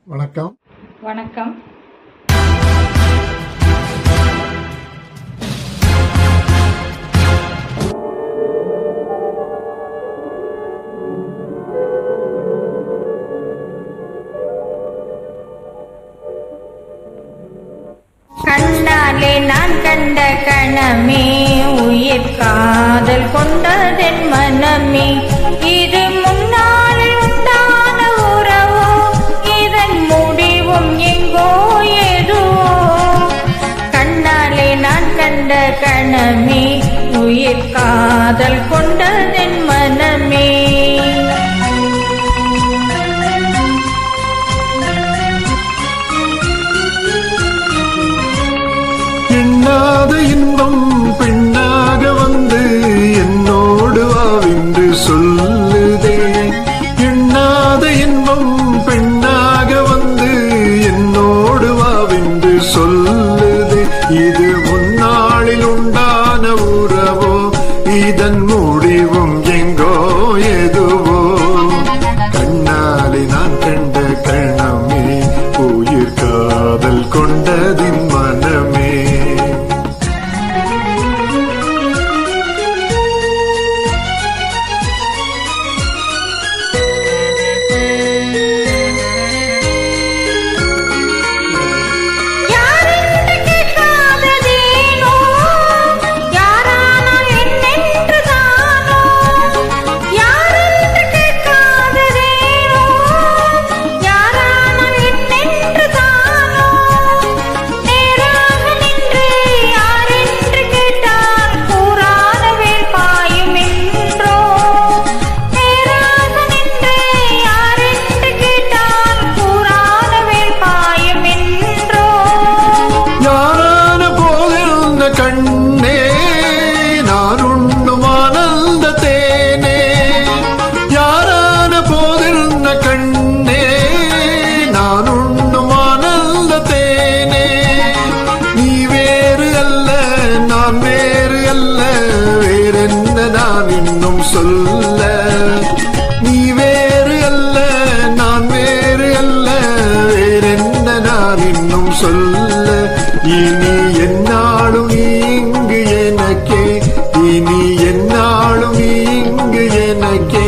வணக்கம். வணக்கம். கண்ணாலே நான் கண்ட கணமே, உயிர் காதல் கொண்டதென் மனமே, இது முன்னால் உண்டான உறவோ, இதன் முடிவும் எங்கோ எதுவோ. கண்ணாலே நான் கண்ட கணமே, உயிர் காதல் கொண்டதென் மனமே. எண்ணாத இன்பம் பெண்ணாக வந்து என்னோடு வாவென்று சொல்லுதே. எண்ணாத இன்பம் பெண்ணாக வந்து என்னோடு வாவென்று சொல்லுதே. இது முன்னாளில் உண்டான உறவோ, இதன் முடிவும் எங்கோ எதுவோ. கண்ணாலே நான் கண்ட கணமே, உயிர் காதல் கொண்டதின் மனமே. கண்ணே நான் உண்ணும் ஆனந்த தேனே, யாரான போதிருந்த கண்ணே நான் உண்ணும் ஆனந்த தேனே. நீ வேறு அல்ல நான் வேறு அல்ல, வேறென்ன நான் இன்னும் சொல்ல. நீ வேறு அல்ல நான் வேறு அல்ல, வேறென்ன நான் இன்னும் சொல்ல. இனி என்னாலும் இங்கு எனக்கே, இனி என்னாலும் இங்கு எனக்கே.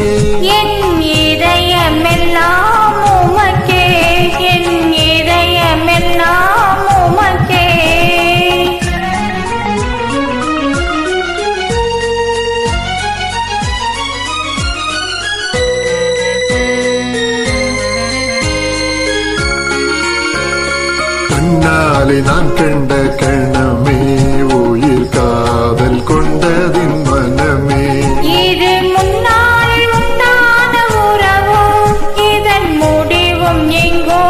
என் இதயமெல்லாம் உமக்கே, என் இதயமெல்லாம் உமக்கே. கண்ணாலே நான் கண்ட கணமே, உயிர் காதல் கொண்டதின் மனமே. இது முன்னால் உண்டான உறவோ, இதன் முடிவும் எங்கோ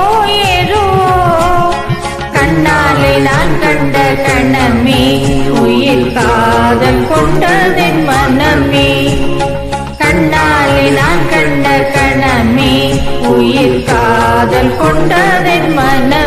எதுவோ. கண்ணாலே நான் கண்ட கணமே, உயிர் காதல் கொண்டதென் மனமே. கண்ணாலே நான் கண்ட கணமே, உயிர் காதல் கொண்டதென் மனமே.